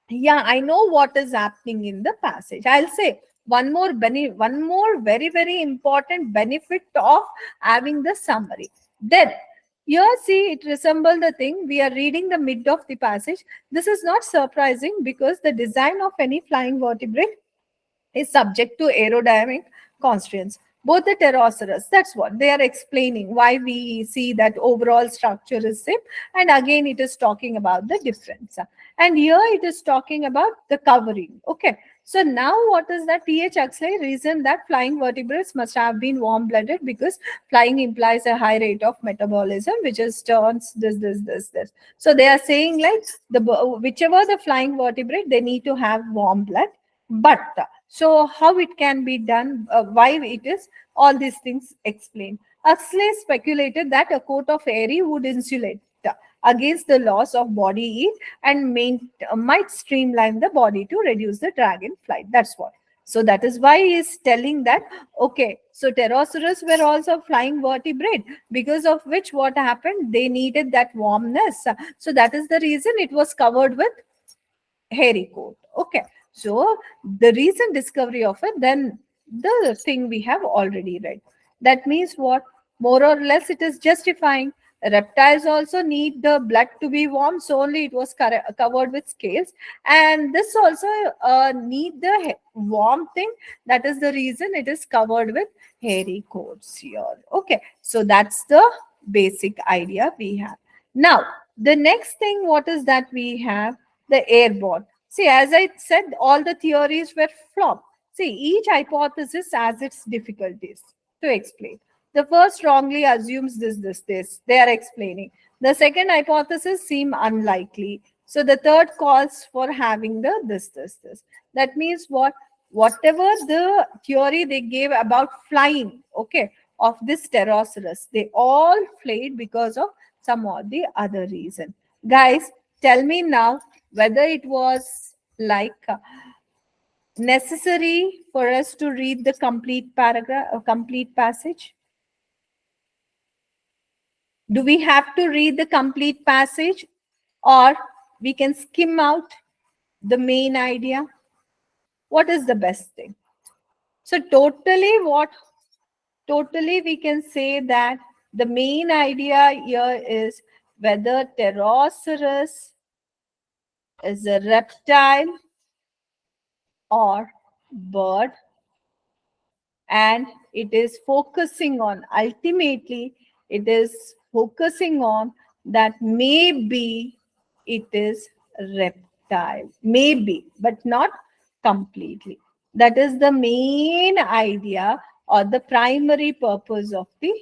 yeah, I know what is happening in the passage. I'll say one more very, very important benefit of having the summary. Then, here, see, it resembles the thing. We are reading the mid of the passage. This is not surprising because the design of any flying vertebrate is subject to aerodynamic constraints. Both the pterosaurus, that's what they are explaining, why we see that overall structure is same. And again, it is talking about the difference. And here it is talking about the covering. Okay. So now what is that? T.H. Huxley reasoned that flying vertebrates must have been warm-blooded because flying implies a high rate of metabolism, which is turns this. So they are saying like whichever the flying vertebrate, they need to have warm blood. But so how it can be done, why it is, all these things explained. Huxley speculated that a coat of airy would insulate against the loss of body heat and might streamline the body to reduce the drag in flight. That's what. So that is why he is telling that, okay, so pterosaurs were also flying vertebrate, because of which what happened, they needed that warmness. So that is the reason it was covered with hairy coat. Okay, so the recent discovery of it, then the thing we have already read. That means what? More or less, it is justifying. Reptiles also need the blood to be warm, so only it was covered with scales. And this also need the warm thing. That is the reason it is covered with hairy coats here. Okay, so that's the basic idea we have. Now, the next thing, what is that we have? The airborne. See, as I said, all the theories were flop. See, each hypothesis has its difficulties to explain. The first wrongly assumes this. They are explaining. The second hypothesis seem unlikely. So the third calls for having the this. That means what? Whatever the theory they gave about flying, okay, of this pterosaurus, they all flayed because of some or the other reason. Guys, tell me now whether it was like necessary for us to read the complete paragraph or complete passage. Do we have to read the complete passage, or we can skim out the main idea? What is the best thing? So totally we can say that the main idea here is whether pterosaurus is a reptile or bird, and it is focusing on, ultimately it is focusing on that maybe it is reptile, maybe, but not completely. That is the main idea or the primary purpose of the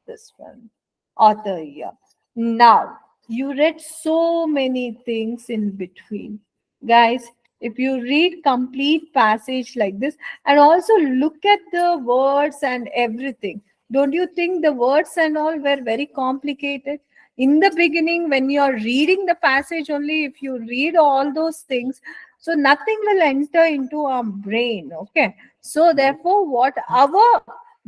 this one. author year. Now, you read so many things in between. Guys, if you read complete passage like this and also look at the words and everything, don't you think the words and all were very complicated? In the beginning, when you are reading the passage only, if you read all those things, so nothing will enter into our brain. Okay. So therefore, what our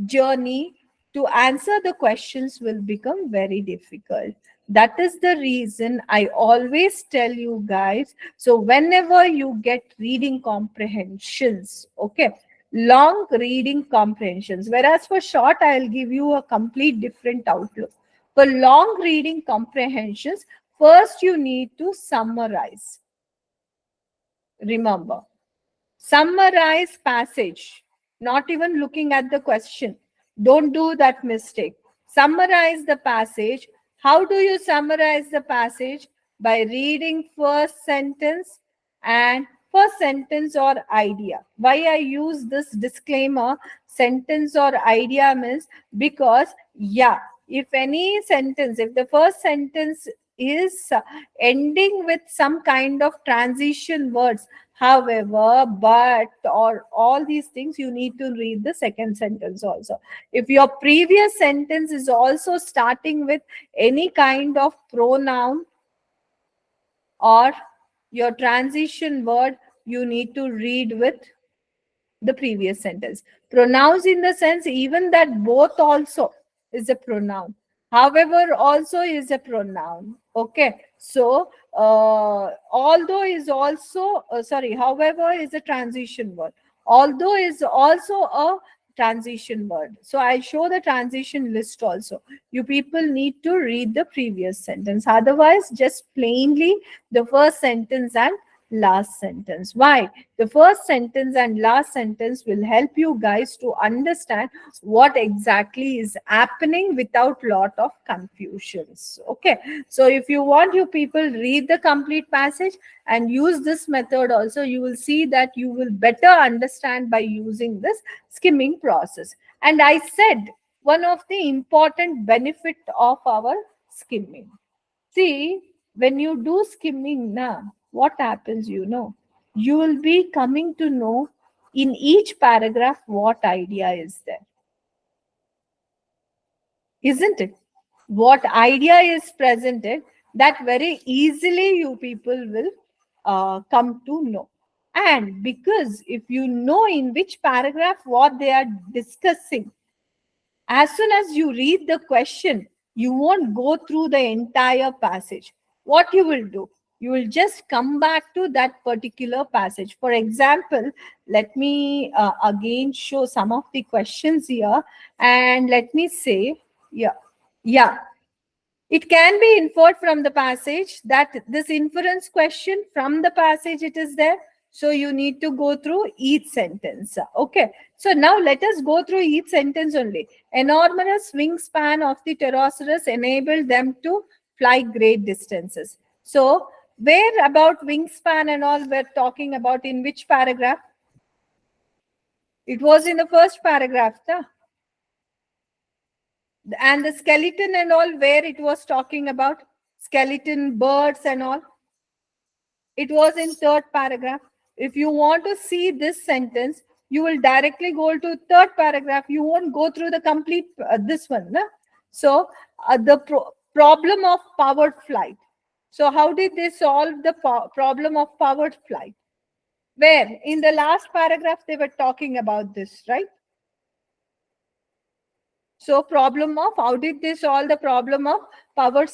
journey to answer the questions will become very difficult. That is the reason I always tell you guys. So, whenever you get reading comprehensions, okay, long reading comprehensions, whereas for short, I'll give you a complete different outlook. For long reading comprehensions, first you need to summarize. Remember, summarize passage, not even looking at the question. Don't do that mistake. Summarize the passage. How do you summarize the passage? By reading first sentence and first sentence or idea. Why I use this disclaimer, sentence or idea means because, yeah, if any sentence, if the first sentence is ending with some kind of transition words, however, but, or all these things, you need to read the second sentence also. If your previous sentence is also starting with any kind of pronoun or your transition word, you need to read with the previous sentence. Pronouns in the sense even that both also is a pronoun. However, also is a pronoun. Okay. So, although is also, sorry, however is a transition word. Although is also a transition word. So, I'll show the transition list also. You people need to read the previous sentence. Otherwise, just plainly the first sentence and last sentence. Why? The first sentence and last sentence will help you guys to understand what exactly is happening without lot of confusions. Okay. So if you want, you people read the complete passage and use this method also, you will see that you will better understand by using this skimming process. And I said one of the important benefit of our skimming. See, when you do skimming now, what happens, you know? You will be coming to know in each paragraph what idea is there, isn't it? What idea is presented, that very easily you people will come to know. And because if you know in which paragraph what they are discussing, as soon as you read the question, you won't go through the entire passage. What you will do? You will just come back to that particular passage. For example, let me again show some of the questions here. And let me say, yeah, it can be inferred from the passage that this inference question from the passage it is there. So you need to go through each sentence. Okay. So now let us go through each sentence only. Enormous wingspan of the pterosaurs enabled them to fly great distances. So where about wingspan and all we're talking about, in which paragraph? It was in the first paragraph. Huh? And the skeleton and all, where it was talking about skeleton, birds and all, it was in third paragraph. If you want to see this sentence, you will directly go to third paragraph. You won't go through the complete this one. No? So the problem of powered flight. So how did they solve the problem of powered flight? Where in the last paragraph they were talking about this, right? So problem of, how did they solve the problem of powered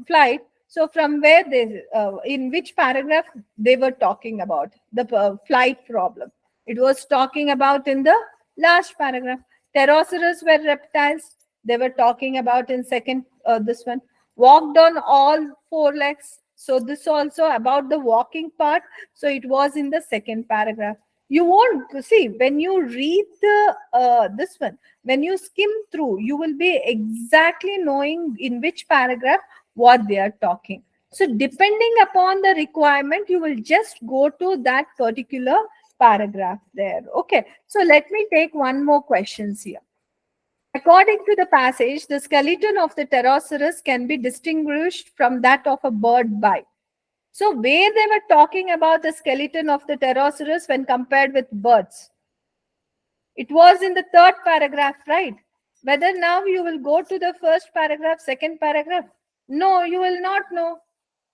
flight? So from where they, in which paragraph they were talking about the flight problem? It was talking about in the last paragraph. Pterosaurs were reptiles. They were talking about in second, this one. Walked on all four legs. So this also about the walking part. So it was in the second paragraph. You won't see when you read the this one, when you skim through, you will be exactly knowing in which paragraph what they are talking. So depending upon the requirement, you will just go to that particular paragraph there. Okay. So let me take one more questions here. According to the passage, the skeleton of the pterosaurus can be distinguished from that of a bird by. So, where they were talking about the skeleton of the pterosaurus when compared with birds, it was in the third paragraph, right? Whether now you will go to the first paragraph, second paragraph? No, you will not know.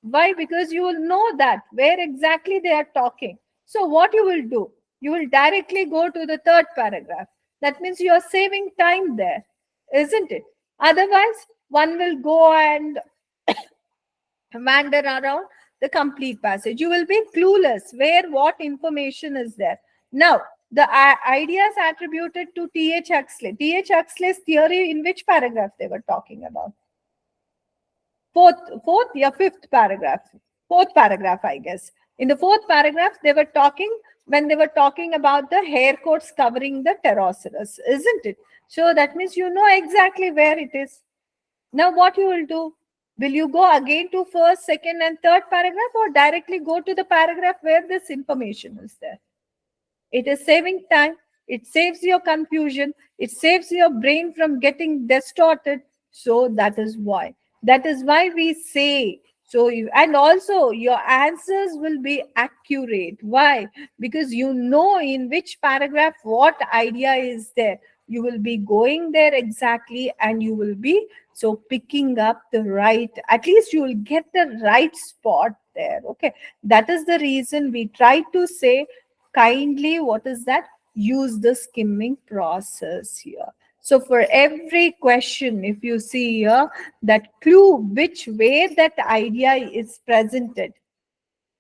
Why? Because you will know that where exactly they are talking. So, what you will do? You will directly go to the third paragraph. That means you are saving time there, isn't it? Otherwise, one will go and wander around the complete passage. You will be clueless where what information is there. Now, the ideas attributed to T.H. Huxley. T.H. Huxley's theory, in which paragraph they were talking about? Fifth paragraph. Fourth paragraph, I guess. In the fourth paragraph, they were talking when they were talking about the hair coats covering the pterosaurus, isn't it? So that means you know exactly where it is. Now, what you will do? Will you go again to first, second, and third paragraph, or directly go to the paragraph where this information is there? It is saving time. It saves your confusion. It saves your brain from getting distorted. So that is why. That is why we say so. And also your answers will be accurate. Why? Because you know in which paragraph what idea is there. You will be going there exactly, and you will be so picking up the right. At least you will get the right spot there. Okay. That is the reason we try to say kindly, what is that? Use the skimming process here. So for every question, if you see here, that clue which way that idea is presented,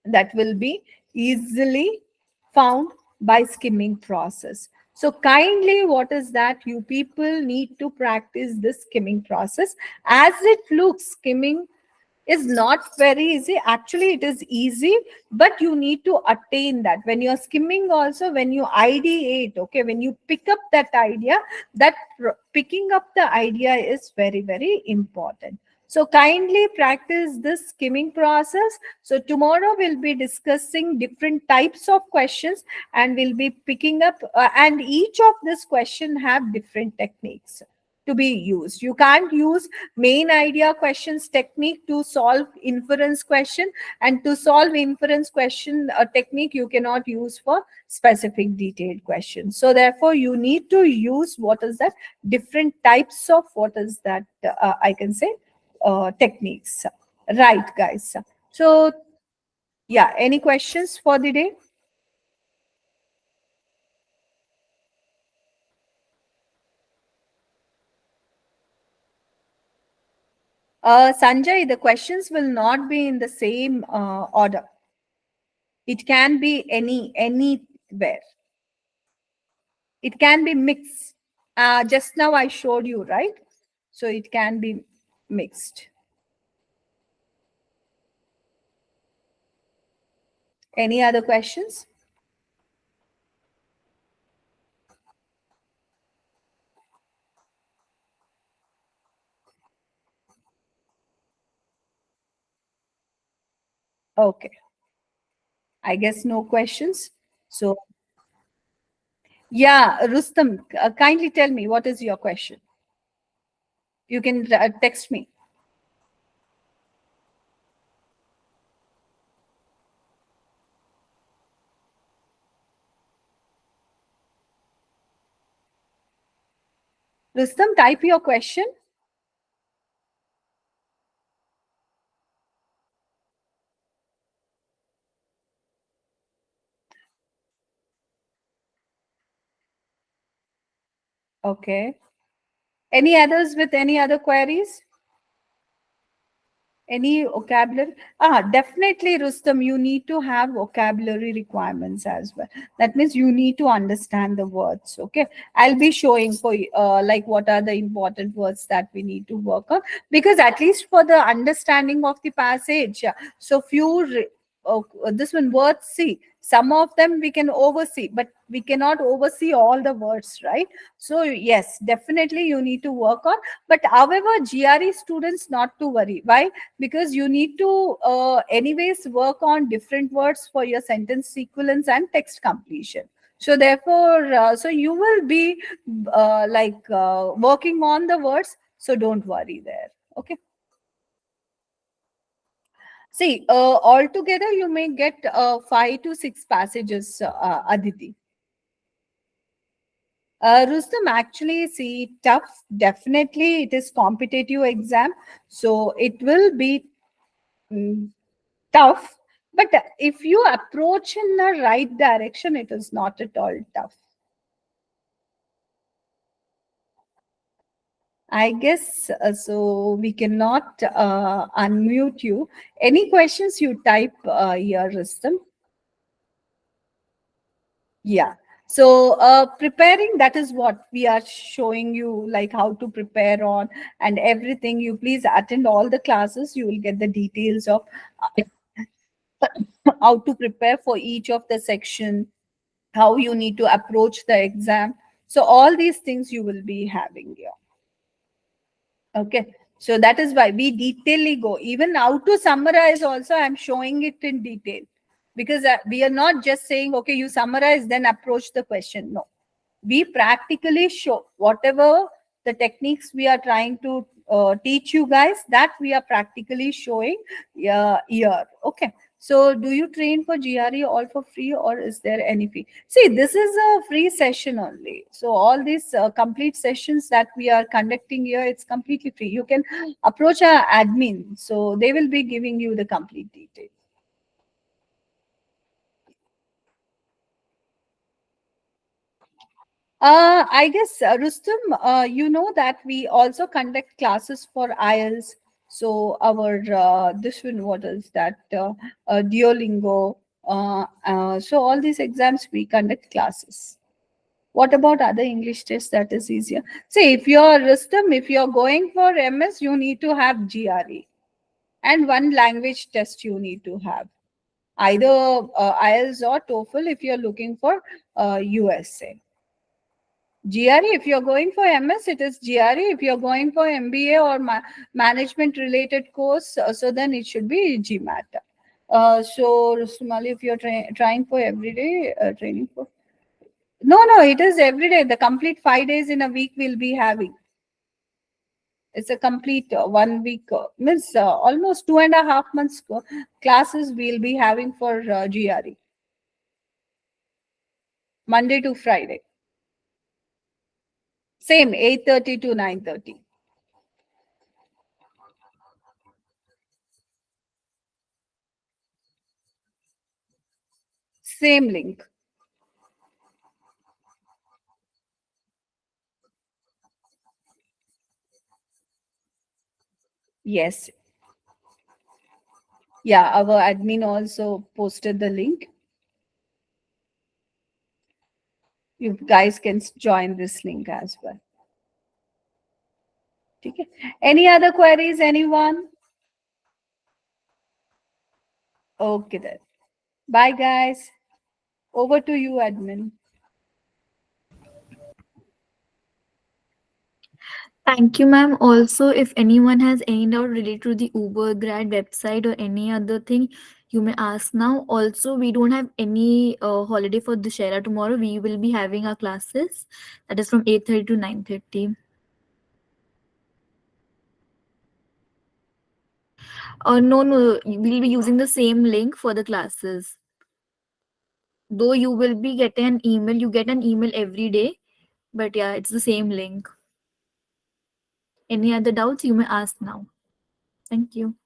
that will be easily found by skimming process. So kindly, what is that? You people need to practice this skimming process. As it looks, skimming is not very easy. Actually, it is easy, but you need to attain that. When you're skimming also, when you ideate, okay, when you pick up that idea, that picking up the idea is very, very important. So kindly practice this skimming process. So tomorrow we'll be discussing different types of questions, and we'll be picking up and each of this question have different techniques to be used. You can't use main idea questions technique to solve inference question, and to solve inference question technique you cannot use for specific detailed questions. So therefore you need to use what is that different types of what is that I can say techniques, right guys? So yeah, any questions for the day? Sanjay, the questions will not be in the same order. It can be anywhere. It can be mixed. Just now I showed you, right? So it can be mixed. Any other questions? Okay. I guess no questions. So yeah, Rustam, kindly tell me what is your question. You can text me. Rustam, type your question. Okay. Any others with any other queries? Any vocabulary? Definitely, Rustam, you need to have vocabulary requirements as well. That means you need to understand the words. Okay, I'll be showing for like what are the important words that we need to work on, because at least for the understanding of the passage, so this one words, see, some of them we can oversee, but we cannot oversee all the words, right? So yes, definitely you need to work on. But however, GRE students, not to worry. Why? Because you need to anyways work on different words for your sentence sequence and text completion. So therefore, so you will be working on the words. So don't worry there. Okay. See, altogether you may get 5 to 6 passages, Aditi. Rustam, actually, see, tough. Definitely, it is competitive exam, so it will be mm, tough. But if you approach in the right direction, it is not at all tough. I guess so. We cannot unmute you. Any questions you type here, Rustam? Yeah. So preparing, that is what we are showing you, like how to prepare on and everything. You please attend all the classes. You will get the details of how to prepare for each of the section, how you need to approach the exam. So all these things you will be having here. Okay. So that is why we detailedly go. Even how to summarize also, I'm showing it in detail. Because we are not just saying, okay, you summarize, then approach the question. No. We practically show whatever the techniques we are trying to teach you guys, that we are practically showing here. Okay. So do you train for GRE all for free, or is there any fee? See, this is a free session only. So all these complete sessions that we are conducting here, it's completely free. You can approach our admin. So they will be giving you the complete details. I guess, Rustum, you know that we also conduct classes for IELTS. So our this one, what is that? Duolingo. So all these exams we conduct classes. What about other English tests that is easier? See, if you're Rustum, if you're going for MS, you need to have GRE, and one language test you need to have, either IELTS or TOEFL if you're looking for USA. GRE, if you're going for MS, it is GRE. If you're going for MBA or management related course, so then it should be GMAT. So, Rustumali, if you're trying for everyday training for. No, it is every day. The complete 5 days in a week we'll be having. It's a complete 1 week, means almost 2.5 months classes we'll be having for GRE. Monday to Friday. Same, 8:30 to 9:30. Same link. Yes. Yeah, our admin also posted the link. You guys can join this link as well. Okay. Any other queries, anyone? Okay then. Bye guys. Over to you, admin. Thank you, ma'am. Also, if anyone has any doubt related to the Ubergrad website or any other thing, you may ask now. Also, we don't have any holiday for the Shera tomorrow. We will be having our classes. That is from 8:30 to 9:30. No, we'll be using the same link for the classes. Though you will be getting an email, you get an email every day, but yeah, it's the same link. Any other doubts, you may ask now. Thank you.